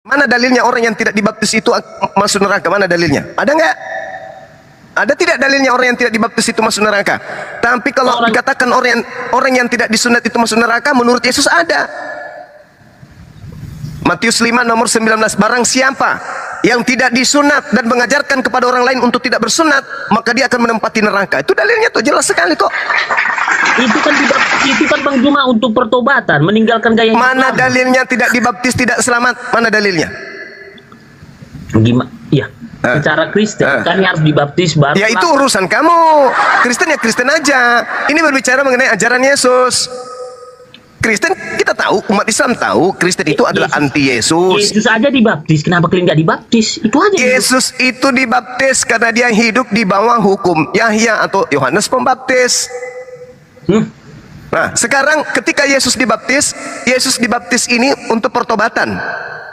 Mana dalilnya orang yang tidak dibaptis itu masuk neraka? Mana dalilnya? Ada nggak? Ada tidak dalilnya orang yang tidak dibaptis itu masuk neraka? Tapi kalau dikatakan orang yang tidak disunat itu masuk neraka, menurut Yesus ada. Matius 5 nomor 19, barang siapa yang tidak disunat dan mengajarkan kepada orang lain untuk tidak bersunat, maka dia akan menempati neraka. Itu dalilnya tuh jelas sekali kok. Itu kan Bang Juma untuk pertobatan, meninggalkan gaya hidup. Mana dalilnya tidak dibaptis tidak selamat? Mana dalilnya? Gimana? Ya, secara Kristen kan harus dibaptis baru. Ya itu urusan kamu. Kristen ya Kristen aja. Ini berbicara mengenai ajaran Yesus. Kristen kita tahu, umat Islam tahu Kristen itu adalah anti Yesus. Yesus aja dibaptis, kenapa kalian nggak dibaptis? Itu aja. Yesus itu dibaptis karena dia hidup di bawah hukum Yahya atau Yohanes Pembaptis. Nah, sekarang ketika Yesus dibaptis ini untuk pertobatan.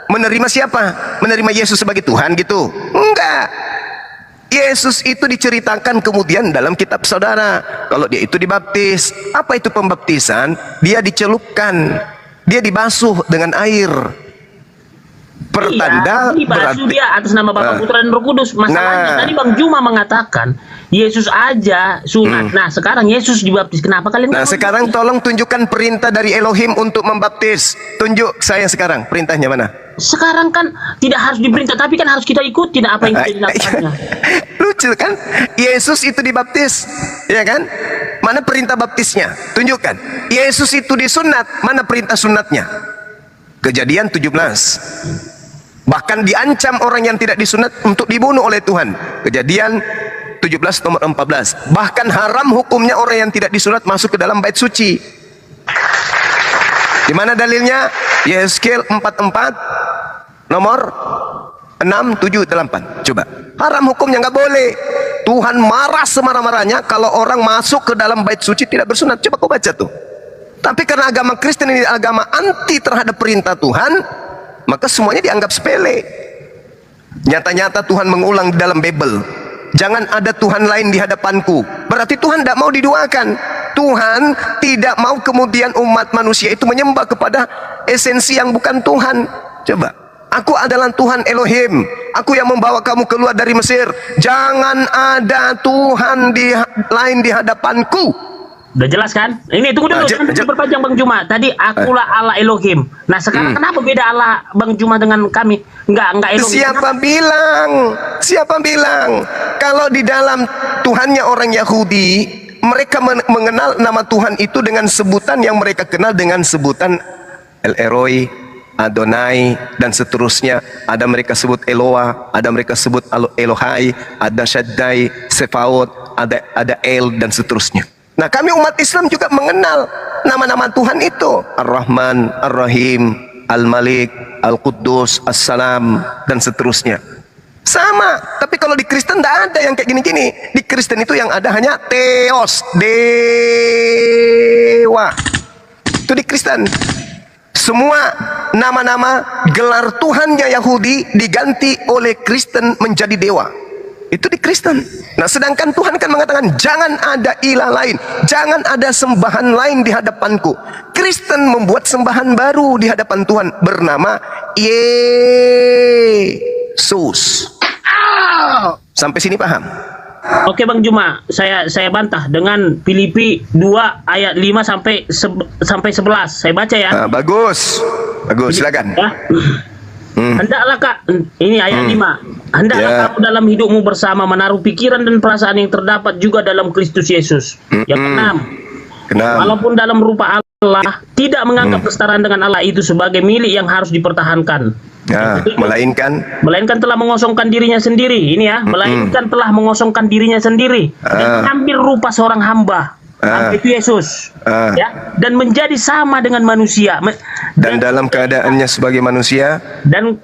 Menerima siapa? Menerima Yesus sebagai Tuhan gitu? Enggak. Yesus itu diceritakan kemudian dalam kitab saudara. Kalau dia itu dibaptis, apa itu pembaptisan? Dia dicelupkan, dia dibasuh dengan air. Pertanda dibasuh berarti, dia atas nama Bapa, Putra dan Roh Kudus. Masalahnya tadi Bang Juma mengatakan Yesus aja sunat. Nah sekarang Yesus dibaptis, kenapa kalian? Nah sekarang tolong tunjukkan perintah dari Elohim untuk membaptis. Tunjuk saya sekarang perintahnya mana? Sekarang kan tidak harus diperintah, tapi kan harus kita ikutin apa yang kita dilakukannya. Lucu kan? Yesus itu dibaptis, ya kan? Mana perintah baptisnya? Tunjukkan. Yesus itu disunat, mana perintah sunatnya? Kejadian 17. Bahkan diancam orang yang tidak disunat untuk dibunuh oleh Tuhan. Kejadian 17 nomor 14. Bahkan haram hukumnya orang yang tidak disunat masuk ke dalam bait suci. Di mana dalilnya? Yeskel 44 nomor 6, 7, 8. Coba. Haram hukumnya, nggak boleh. Tuhan marah semarah-marahnya kalau orang masuk ke dalam bait suci tidak bersunat. Coba kau baca tuh. Tapi karena agama Kristen ini agama anti terhadap perintah Tuhan, maka semuanya dianggap sepele. Nyata-nyata Tuhan mengulang di dalam Bible, jangan ada Tuhan lain di hadapanku. Berarti Tuhan tidak mau diduakan. Tuhan tidak mau kemudian umat manusia itu menyembah kepada esensi yang bukan Tuhan. Coba, aku adalah Tuhan Elohim, aku yang membawa kamu keluar dari Mesir. Jangan ada Tuhan lain di hadapanku. Udah jelas kan? Ini tunggu dulu, jangan diperpanjang Bang Juma. Tadi akulah Allah Elohim. Nah sekarang kenapa beda Allah Bang Juma dengan kami? Enggak Elohim. Siapa bilang? Kalau di dalam Tuhannya orang Yahudi, mereka mengenal nama Tuhan itu dengan sebutan yang mereka kenal dengan sebutan El Eroi, Adonai, dan seterusnya. Ada mereka sebut Eloah, ada mereka sebut Elohai, ada Shaddai, Sefaot, ada El, dan seterusnya. Nah kami umat Islam juga mengenal nama-nama Tuhan itu. Ar-Rahman, Ar-Rahim, Al-Malik, Al-Quddus, As-Salam, dan seterusnya. Sama, tapi kalau di Kristen tidak ada yang kayak gini-gini. Di Kristen itu yang ada hanya Theos, dewa. Itu di Kristen. Semua nama-nama gelar Tuhannya Yahudi diganti oleh Kristen menjadi dewa. Itu di Kristen. Nah sedangkan Tuhan kan mengatakan jangan ada ilah lain, jangan ada sembahan lain di hadapanku. Kristen membuat sembahan baru di hadapan Tuhan bernama Yesus. Sampai sini paham? Oke Bang Juma, saya bantah dengan Filipi 2 ayat 5 sampai 11. Saya baca ya. Bagus, silakan. Ya. Hendaklah Kak, ini ayat 5. Hendaklah kamu dalam hidupmu bersama menaruh pikiran dan perasaan yang terdapat juga dalam Kristus Yesus. Yang keenam, walaupun dalam rupa Allah, tidak menganggap kesetaraan dengan Allah itu sebagai milik yang harus dipertahankan. Melainkan telah mengosongkan dirinya sendiri. Ini ya, melainkan telah mengosongkan dirinya sendiri dan mengambil rupa seorang hamba. Itu Yesus, ya, dan menjadi sama dengan manusia, dan dalam keadaannya sebagai manusia, dan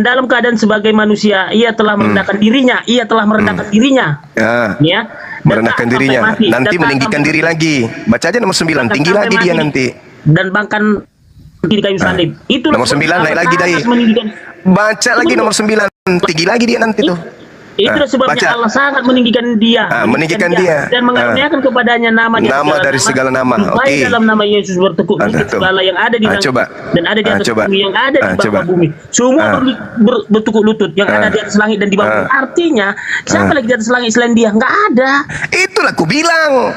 dalam keadaan sebagai manusia ia telah merendahkan dirinya, ya, merendahkan dirinya, nanti meninggikan diri lagi. Baca aja nomor 9, tinggi lagi dia nanti, dan bahkan di kayu salib. Itu nomor 9 naik lagi dari. Baca lagi nomor 9, tinggi lagi dia nanti tuh. Itulah sebabnya baca. Allah sangat meninggikan dia, meninggikan dia. dan mengaruniakan kepadanya nama dari segala nama. Supaya Oke. dalam nama Yesus bertekuk lutut segala yang ada di langit coba. dan ada di atas Coba. bumi, yang ada di bawah Coba. bumi. Semua bertekuk lutut, yang ada di atas langit dan di bawah bumi. Artinya, siapa lagi di atas langit selain dia? Nggak ada. Itulah ku bilang.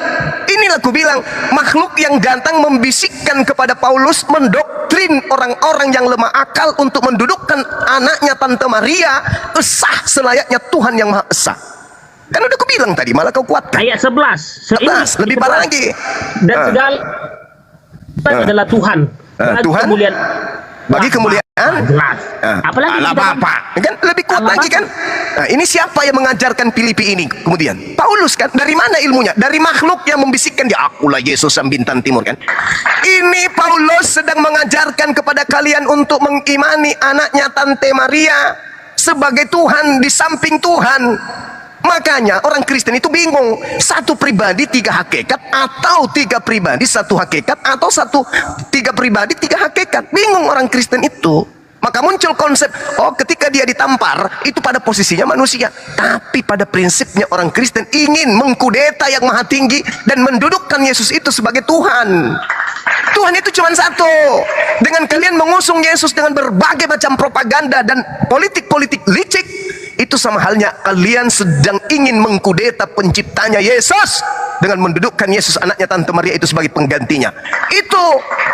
Inilah ku bilang, makhluk yang datang membisikkan kepada Paulus, mendoktrin orang-orang yang lemah akal untuk mendudukkan anaknya Tante Maria esah selayaknya Tuhan yang Maha Esa. Kan udah ku bilang tadi, malah kau kuatkan. Ayat 11. 11, lebih parah lagi. Dan segala adalah Tuhan. Tuhan bagi kemuliaan. Jelas. Apalagi Allah di dalam- Bapa. Kan lebih kuat Allah lagi Bapa. kan. Nah, ini siapa yang mengajarkan Filipi ini kemudian? Paulus kan. Dari mana ilmunya? Dari makhluk yang membisikkan dia, akulah Yesus sang bintang timur kan. Ini Paulus sedang mengajarkan kepada kalian untuk mengimani anaknya Tante Maria sebagai Tuhan di samping Tuhan. Makanya orang Kristen itu bingung, satu pribadi tiga hakikat, atau tiga pribadi satu hakikat, atau tiga pribadi tiga hakikat. Bingung orang Kristen itu. Maka muncul konsep, oh ketika dia ditampar itu pada posisinya manusia, tapi pada prinsipnya orang Kristen ingin mengkudeta yang maha tinggi dan mendudukkan Yesus itu sebagai Tuhan. Tuhan itu cuma satu. Dengan kalian mengusung Yesus dengan berbagai macam propaganda dan politik-politik licik, itu sama halnya kalian sedang ingin mengkudeta penciptanya Yesus dengan mendudukkan Yesus anaknya Tante Maria itu sebagai penggantinya. Itu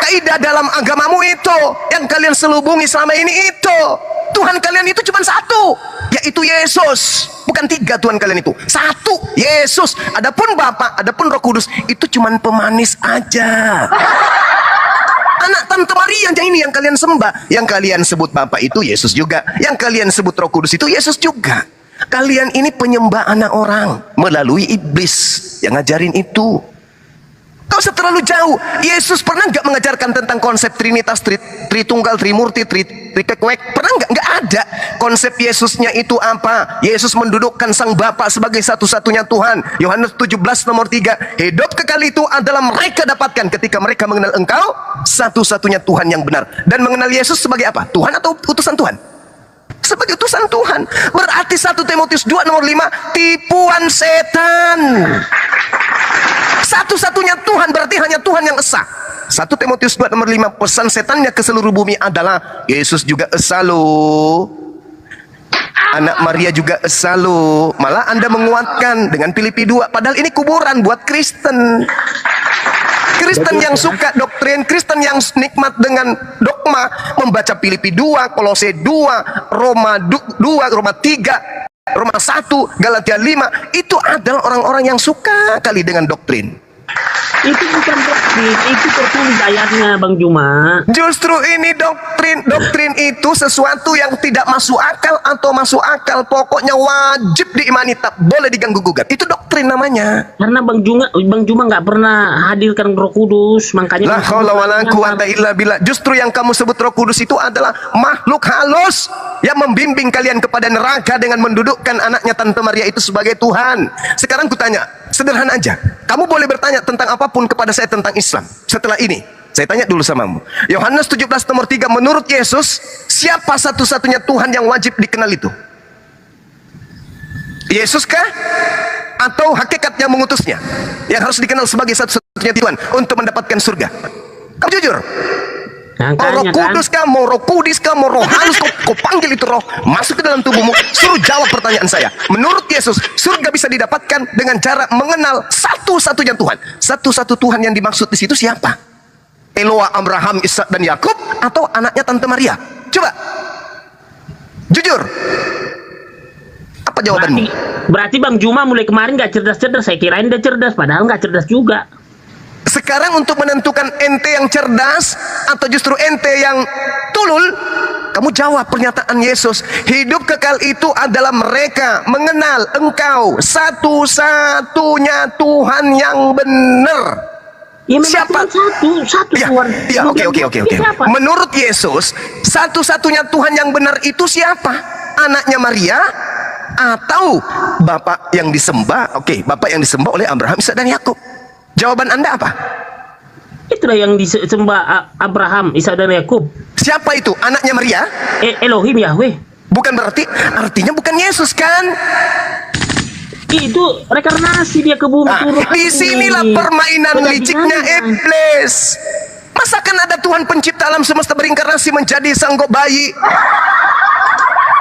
kaidah dalam agamamu itu yang kalian selubungi selama ini itu. Tuhan kalian itu cuma satu, yaitu Yesus. Bukan tiga Tuhan kalian itu, satu, Yesus. Adapun Bapa, adapun Roh Kudus itu cuma pemanis aja. Anak Tante Maria yang ini yang kalian sembah. Yang kalian sebut Bapa itu Yesus juga. Yang kalian sebut Roh Kudus itu Yesus juga. Kalian ini penyembah anak orang melalui iblis yang ngajarin itu. Kau usah terlalu jauh. Yesus pernah nggak mengajarkan tentang konsep Trinitas, Tritunggal, Trimurti, Trikekwek? Pernah nggak? Nggak ada. Konsep Yesusnya itu apa? Yesus mendudukkan Sang Bapa sebagai satu-satunya Tuhan. Yohanes 17 nomor 3. Hidup kekal itu adalah mereka dapatkan ketika mereka mengenal Engkau satu-satunya Tuhan yang benar. Dan mengenal Yesus sebagai apa? Tuhan atau utusan Tuhan? Sebagai utusan Tuhan. Berarti 1 Timotius 2 nomor 5, tipuan setan. Satu-satunya Tuhan berarti hanya Tuhan yang esa. 1 Timotius 2 nomor 5, pesan setannya ke seluruh bumi adalah Yesus juga esa loh. Anak Maria juga esa loh. Malah Anda menguatkan dengan Filipi 2, padahal ini kuburan buat Kristen. Kristen yang suka doktrin, Kristen yang nikmat dengan dogma, membaca Filipi 2, Kolose 2, Roma 2, Roma 3, Roma 1, Galatia 5, itu adalah orang-orang yang suka kali dengan doktrin. Itu bukan doktrin, itu tertulis ayatnya Bang Juma. Justru ini doktrin. Doktrin itu sesuatu yang tidak masuk akal atau masuk akal, pokoknya wajib diimani, tak boleh diganggu gugat. Itu doktrin namanya. Karena Bang Juma nggak pernah hadirkan Roh Kudus, makanya La haula wala quwata illa billah. Justru yang kamu sebut Roh Kudus itu adalah makhluk halus yang membimbing kalian kepada neraka dengan mendudukkan anaknya Tante Maria itu sebagai Tuhan. Sekarang kutanya, sederhana aja. Kamu boleh bertanya tentang apapun kepada saya tentang Islam. Setelah ini, saya tanya dulu samamu. Yohanes 17 nomor 3, menurut Yesus, siapa satu-satunya Tuhan yang wajib dikenal itu? Yesus kah? Atau hakikat yang mengutusnya? Yang harus dikenal sebagai satu-satunya Tuhan untuk mendapatkan surga? Kamu jujur? Mau Roh Kudus kah, mau Roh Kudus kah, mau Roh halus, kau panggil itu roh masuk ke dalam tubuhmu, suruh jawab pertanyaan saya. Menurut Yesus, surga bisa didapatkan dengan cara mengenal satu-satunya Tuhan. Satu-satu Tuhan yang dimaksud di situ siapa? Eloa, Abraham, Ishak dan Yakub, atau anaknya Tante Maria? Coba jujur, apa jawabanmu? Berarti Bang Juma mulai kemarin nggak cerdas-cerdas. Saya kirain dia cerdas, padahal nggak cerdas juga. Sekarang untuk menentukan ente yang cerdas atau justru ente yang tulul, kamu jawab pernyataan Yesus. Hidup kekal itu adalah mereka mengenal Engkau satu-satunya Tuhan yang benar. Ya, siapa? Satu Ya, Tuhan. ya, oke. Menurut Yesus, satu-satunya Tuhan yang benar itu siapa? Anaknya Maria atau Bapak yang disembah? Oke, Bapak yang disembah oleh Abraham, Ishak dan Yakub. Jawaban Anda apa? Itulah yang disembah Abraham, Ishak dan Yakub. Siapa itu? Anaknya Maria? Elohim Yahweh. Bukan berarti, artinya bukan Yesus kan? Itu rekarnasi dia ke bumi. Nah, di sinilah permainan liciknya iblis. Masakan ada Tuhan pencipta alam semesta berinkarnasi menjadi sanggup bayi?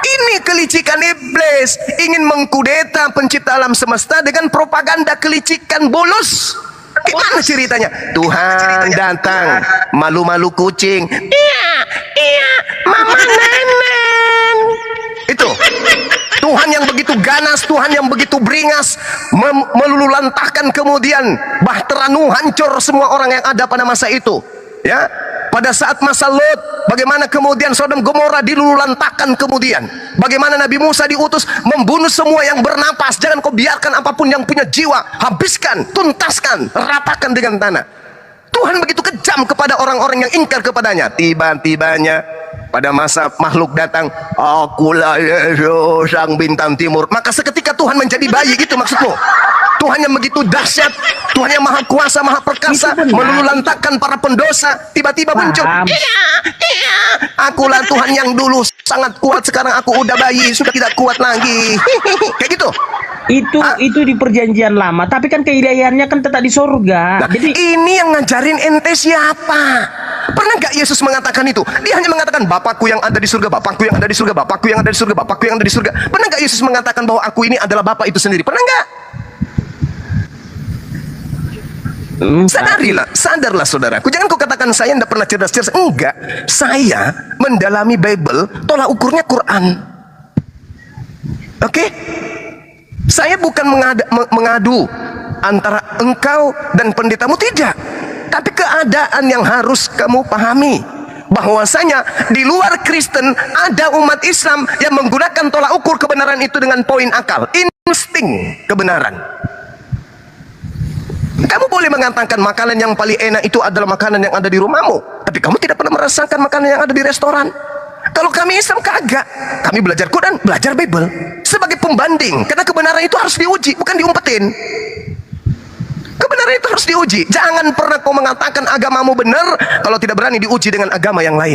Ini kelicikan iblis, ingin mengkudeta pencipta alam semesta dengan propaganda kelicikan bulus. Gimana ceritanya? Tuhan datang, malu-malu kucing. Iya, mama nenen. Itu Tuhan yang begitu ganas, Tuhan yang begitu beringas, melululantahkan kemudian bahtera-Nuh, hancur semua orang yang ada pada masa itu. Ya, pada saat masa Lot, bagaimana kemudian Sodom Gomora dilululantahkan kemudian. Bagaimana Nabi Musa diutus membunuh semua yang bernapas. Jangan kau biarkan apapun yang punya jiwa, habiskan, tuntaskan, ratakan dengan tanah. Tuhan begitu kejam kepada orang-orang yang ingkar kepadanya. Tiba-tibanya pada masa makhluk datang, akulah Yesus sang bintang timur. Maka seketika Tuhan menjadi bayi, gitu maksudmu? Tuhan yang begitu dahsyat, Tuhan yang maha kuasa, maha perkasa, meluluhlantahkan para pendosa, tiba-tiba muncul. Iya, akulah Tuhan yang dulu sangat kuat, sekarang aku udah bayi, sudah tidak kuat lagi. Kayak gitu. Itu di perjanjian lama, tapi kan keilahiannya kan tetap di surga. Nah, jadi ini yang ngajarin ente siapa? Pernah nggak Yesus mengatakan itu? Dia hanya mengatakan Bapakku yang ada di surga, Bapakku yang ada di surga, Bapakku yang ada di surga, Bapakku yang ada di surga. Pernah nggak Yesus mengatakan bahwa aku ini adalah Bapa itu sendiri? Pernah nggak? Sadarlah saudaraku. Jangan kau katakan saya tidak pernah cerdas. Enggak, saya mendalami Bible, tolak ukurnya Quran. Oke? Saya bukan mengadu antara engkau dan pendetamu, tidak. Tapi keadaan yang harus kamu pahami, bahwasanya di luar Kristen ada umat Islam yang menggunakan tolak ukur kebenaran itu dengan poin akal, insting kebenaran. Kamu boleh mengatakan makanan yang paling enak itu adalah makanan yang ada di rumahmu, tapi kamu tidak pernah merasakan makanan yang ada di restoran. Kalau kami Islam kagak, kami belajar Quran, belajar Bible sebagai pembanding, karena kebenaran itu harus diuji, bukan diumpetin. Kebenaran itu harus diuji. Jangan pernah kau mengatakan agamamu benar kalau tidak berani diuji dengan agama yang lain.